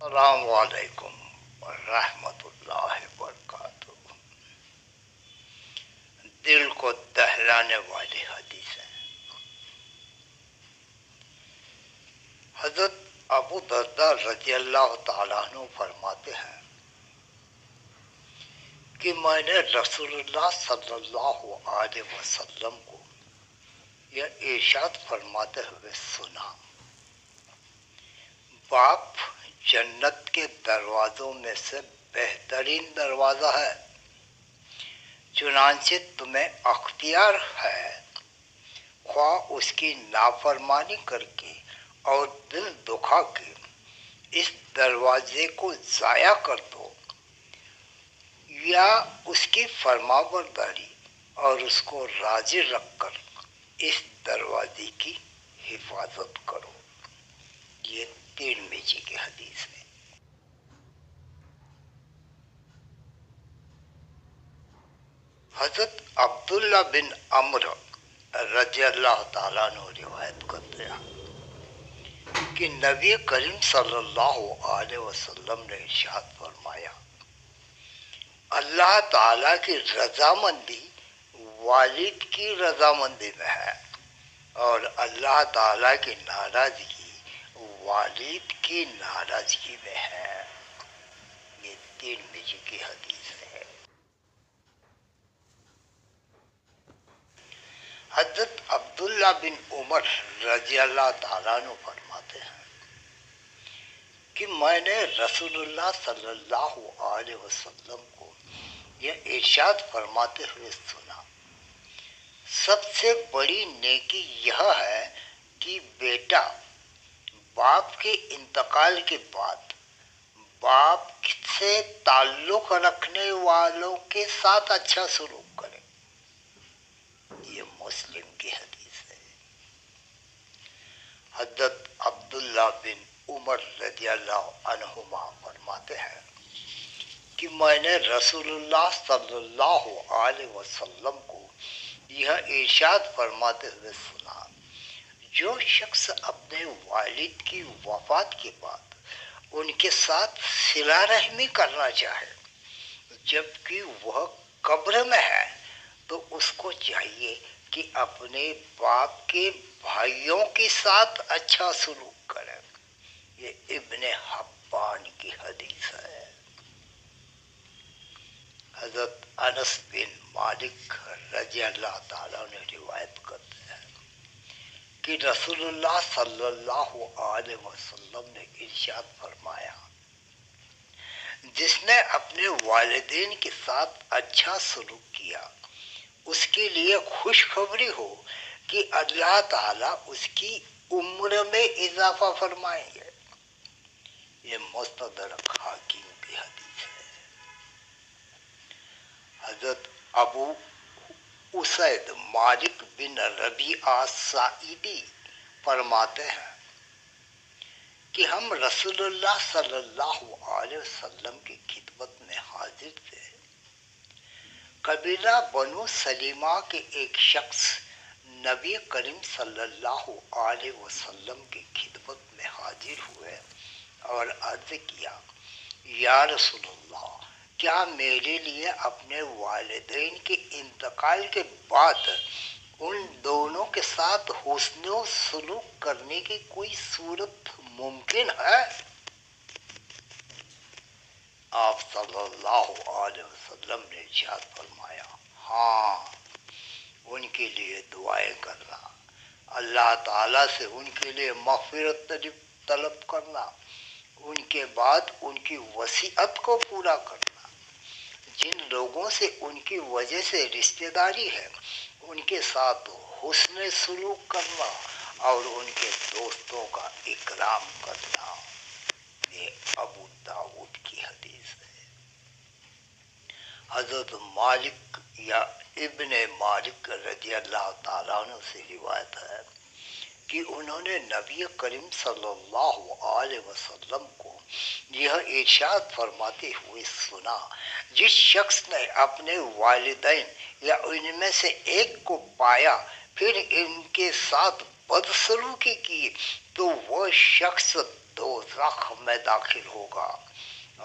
السلام علیکم ورحمۃ اللہ وبرکاتہ۔ دل کو دہلانے والی حدیث ہے۔ حضرت ابو درداء رضی اللہ تعالیٰ عنہ فرماتے ہیں کہ میں نے رسول اللہ صلی اللہ علیہ وسلم کو یہ ارشاد فرماتے ہوئے سنا، باپ جنت کے دروازوں میں سے بہترین دروازہ ہے، چنانچہ تمہیں اختیار ہے خواہ اس کی نافرمانی کر کے اور دل دکھا کے اس دروازے کو ضائع کر دو، یا اس کی فرما برداری اور اس کو راضی رکھ کر اس دروازے کی حفاظت کرو۔ یہ ترمذی کی حدیث ہے۔ حضرت عبداللہ بن عمرو رضی اللہ تعالیٰ عنہ روایت کرتے ہیں کہ نبی کریم صلی اللہ علیہ وسلم نے ارشاد فرمایا، اللہ تعالیٰ کی رضامندی والد کی رضامندی میں ہے اور اللہ تعالیٰ کی ناراضگی والد کی ناراضگی میں ہے۔ یہ ترمذی کی حدیث ہے۔ حضرت عبداللہ بن عمر رضی اللہ تعالیٰ عنہ فرماتے ہیں کہ میں نے رسول اللہ صلی اللہ علیہ وسلم کو یہ ارشاد فرماتے ہوئے سنا، سب سے بڑی نیکی یہ ہے کہ بیٹا باپ کے انتقال کے بعد باپ سے تعلق رکھنے والوں کے ساتھ اچھا سلوک کرے۔ یہ مسلم کی حدیث ہے۔ حضرت عبداللہ بن عمر رضی اللہ عنہما فرماتے ہیں کہ میں نے رسول اللہ صلی اللہ علیہ وسلم کو یہ ارشاد فرماتے ہوئے سنا، جو شخص اپنے والد کی وفات کے بعد ان کے ساتھ صلہ رحمی کرنا چاہے جبکہ وہ قبر میں ہے تو اس کو چاہیے کہ اپنے باپ کے بھائیوں کے ساتھ اچھا سلوک کرے۔ یہ ابن حبان کی حدیث ہے۔ حضرت انس بن مالک رضی اللہ تعالیٰ نے روایت کرتے ہیں کہ رسول اللہ صلی اللہ علیہ وسلم نے ارشاد فرمایا، جس نے اپنے والدین کے ساتھ اچھا سلوک کیا اس کے لیے خوشخبری ہو کہ اللہ تعالیٰ اس کی عمر میں اضافہ فرمائیں گے۔ یہ مستدرک حاکم کی حدیث ہے۔ حضرت ابو اسید مالک بن ربیعہ ساعدی فرماتے ہیں کہ ہم رسول اللہ صلی اللہ علیہ وسلم کی خدمت میں حاضر تھے۔ قبیلہ بنو سلیمہ کے ایک شخص نبی کریم صلی اللہ علیہ وسلم کی خدمت میں حاضر ہوئے اور عرض کیا، یا رسول اللہ، کیا میرے لیے اپنے والدین کے انتقال کے بعد ان دونوں کے ساتھ حسن و سلوک کرنے کی کوئی صورت ممکن ہے؟ آپ صلی اللہ علیہ وسلم نے ارشاد فرمایا، ہاں، ان کے لیے دعائیں کرنا، اللہ تعالیٰ سے ان کے لیے مغفرت طلب کرنا، ان کے بعد ان کی وصیت کو پورا کرنا، جن لوگوں سے ان کی وجہ سے رشتہ داری ہے ان کے ساتھ حسن سلوک کرنا اور ان کے دوستوں کا اکرام کرنا۔ یہ ابو داؤد کی حدیث ہے۔ حضرت مالک یا ابن مالک رضی اللہ تعالیٰ عنہ سے روایت ہے کہ انہوں نے نبی کریم صلی اللہ علیہ وسلم کو یہ ارشاد فرماتے ہوئے سنا، جس شخص نے اپنے والدین یا ان میں سے ایک کو پایا پھر ان کے ساتھ بدسلوکی کی تو وہ شخص دوزخ میں داخل ہوگا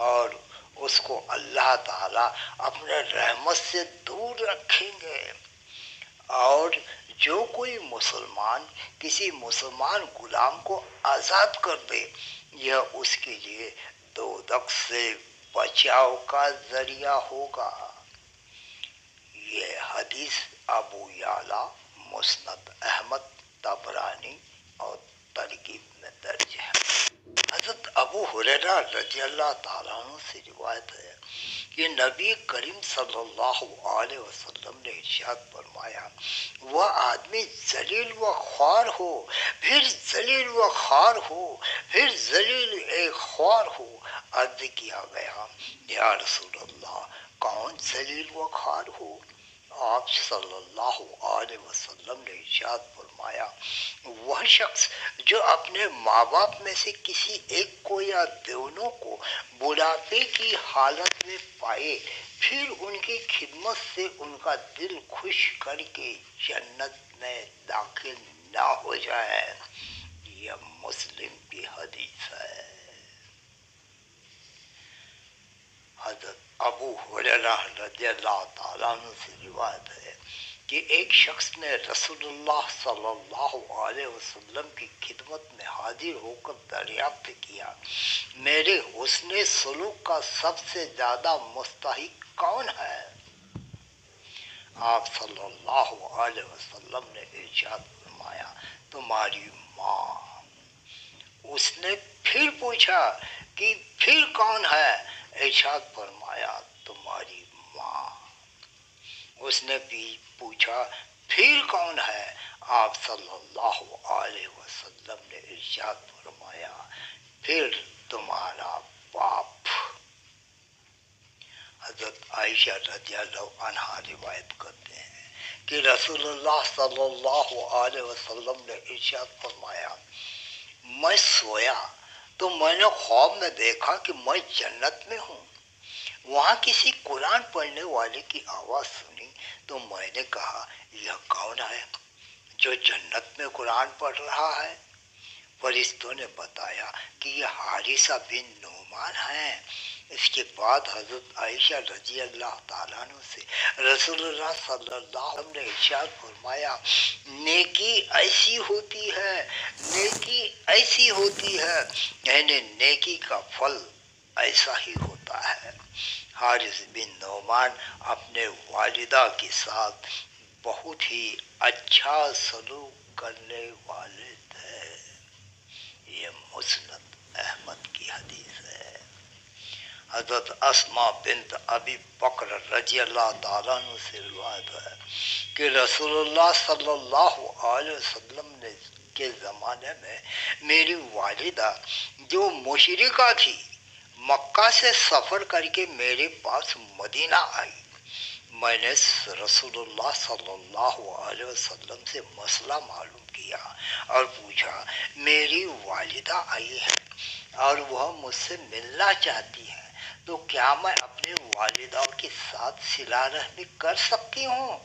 اور اس کو اللہ تعالیٰ اپنے رحمت سے دور رکھیں گے. اور جو کوئی مسلمان کسی مسلمان غلام کو آزاد کر دے یہ اس کے لیے دوزخ سے بچاؤ کا ذریعہ ہوگا. یہ حدیث ابو یعلا، مسند احمد، طبرانی اور ترغیب میں درج ہے. حضرت ابو ہریرہ رضی اللہ تعالیٰ عنہ سے روایت ہے کہ نبی کریم صلی اللہ علیہ وسلم نے ارشاد فرمایا وہ آدمی ذلیل و خوار ہو، پھر ذلیل و خوار ہو، پھر ذلیل خوار ہو. عرض کیا گیا یا رسول اللہ کون ذلیل و خوار ہو؟ آپ صلی اللہ علیہ وسلم نے ارشاد فرمایا وہ شخص جو اپنے ماں باپ میں سے کسی ایک کو یا دونوں کو بڑھاپے کی حالت میں پائے پھر ان کی خدمت سے ان کا دل خوش کر کے جنت میں داخل نہ ہو جائے. یہ مسلم کی حدیث ہے. حضرت ابو ہریرہ رضی اللہ تعالیٰ عنہ سے روایت ہے کہ ایک شخص نے رسول اللہ صلی اللہ علیہ وسلم کی خدمت میں حاضر ہو کر دریافت کیا میرے حسن سلوک کا سب سے زیادہ مستحق کون ہے؟ آپ صلی اللہ علیہ وسلم نے ارشاد فرمایا تمہاری ماں. اس نے پھر پوچھا کہ پھر کون ہے؟ ارشاد فرمایا تمہاری ماں. اس نے بھی پوچھا پھر کون ہے؟ آپ صلی اللہ علیہ وسلم نے ارشاد فرمایا پھر تمہارا باپ. حضرت عائشہ رضی اللہ عنہا روایت کرتے ہیں کہ رسول اللہ صلی اللہ علیہ وسلم نے ارشاد فرمایا میں سویا تو میں نے خواب میں دیکھا کہ میں جنت میں ہوں. وہاں کسی قرآن پڑھنے والے کی آواز سنی تو میں نے کہا یہ کون ہے جو جنت میں قرآن پڑھ رہا ہے؟ فرشتوں نے بتایا کہ یہ حارثہ بن نعمان ہیں. اس کے بعد حضرت عائشہ رضی اللہ تعالیٰ عنہ سے رسول اللہ صلی اللہ علیہ وسلم نے ارشاد فرمایا نیکی ایسی ہوتی ہے، نیکی ایسی ہوتی ہے، یعنی نیکی کا پھل ایسا ہی ہوتا ہے. حارث بن نعمان اپنے والدہ کے ساتھ بہت ہی اچھا سلوک کرنے والے تھے. یہ مسند احمد کی حدیث ہے. حضرت اسماء بنت ابی بکر رضی اللہ تعالیٰ عنہ سے روایت ہے کہ رسول اللہ صلی اللہ علیہ وسلم نے کے زمانے میں میری والدہ جو مشرکہ تھی مکہ سے سفر کر کے میرے پاس مدینہ آئی. میں نے رسول اللہ صلی اللہ علیہ وسلم سے مسئلہ معلوم کیا اور پوچھا میری والدہ آئی ہے اور وہ مجھ سے ملنا چاہتی ہے تو کیا میں اپنی والدہ کے ساتھ صلہ رحمی کر سکتی ہوں؟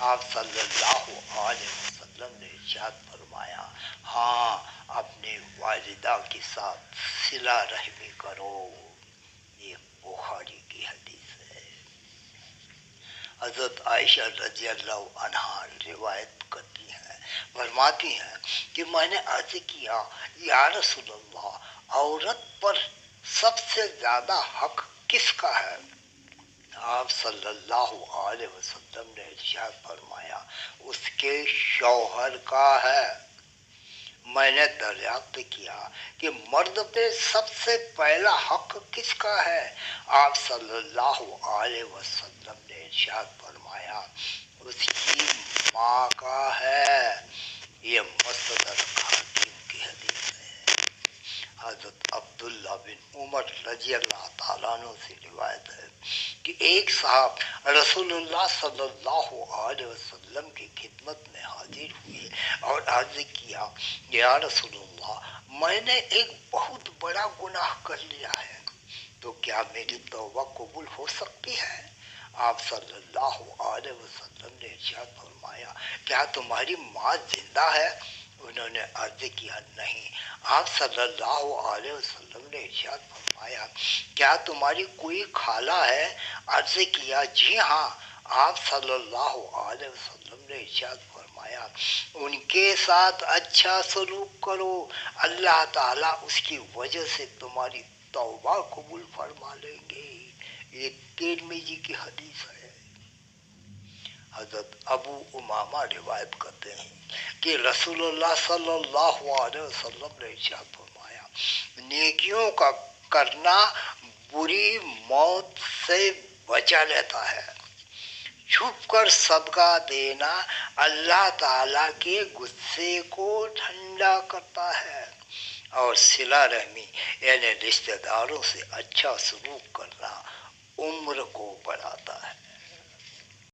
آپ صلی اللہ علیہ وسلم نے ارشاد فرمایا ہاں اپنی والدہ کے ساتھ صلہ رحمی کرو. یہ بخاری کی حدیث ہے. حضرت عائشہ رضی اللہ عنہا روایت کرتی ہیں فرماتی ہیں کہ میں نے عرض کیا یا رسول اللہ عورت پر سب سے زیادہ حق کس کا ہے؟ آپ صلی اللہ علیہ وسلم نے ارشاد فرمایا اس کے شوہر کا ہے. میں نے دریافت کیا کہ مرد پہ سب سے پہلا حق کس کا ہے؟ آپ صلی اللہ علیہ وسلم نے ارشاد فرمایا اس کی ماں کا ہے. یہ مستدرک حاکم کی حدیث ہے. حضرت عبداللہ بن عمر رضی اللہ تعالیٰ عنہ سے روایت ہے کہ ایک صاحب رسول اللہ صلی اللہ علیہ وسلم کی خدمت میں حاضر ہوئے اور عرض کیا یا رسول اللہ میں نے ایک بہت بڑا گناہ کر لیا ہے تو کیا میری توبہ قبول ہو سکتی ہے؟ آپ صلی اللہ علیہ وسلم نے ارشاد فرمایا کیا تمہاری ماں زندہ ہے؟ انہوں نے عرض کیا نہیں. آپ صلی اللہ علیہ وسلم نے ارشاد فرمایا کیا تمہاری کوئی خالہ ہے؟ عرض کیا جی ہاں. آپ صلی اللہ علیہ وسلم نے ارشاد فرمایا ان کے ساتھ اچھا سلوک کرو، اللہ تعالیٰ اس کی وجہ سے تمہاری توبہ قبول فرما لیں گے. یہ ترمذی کی حدیث ہے. حضرت ابو امامہ روایت کرتے ہیں کہ رسول اللہ صلی اللہ علیہ وسلم نے ارشاد فرمایا نیکیوں کا کرنا بری موت سے بچا لیتا ہے، چھپ کر صدقہ دینا اللہ تعالیٰ کے غصے کو ٹھنڈا کرتا ہے، اور صلہ رحمی یعنی رشتہ داروں سے اچھا سلوک کرنا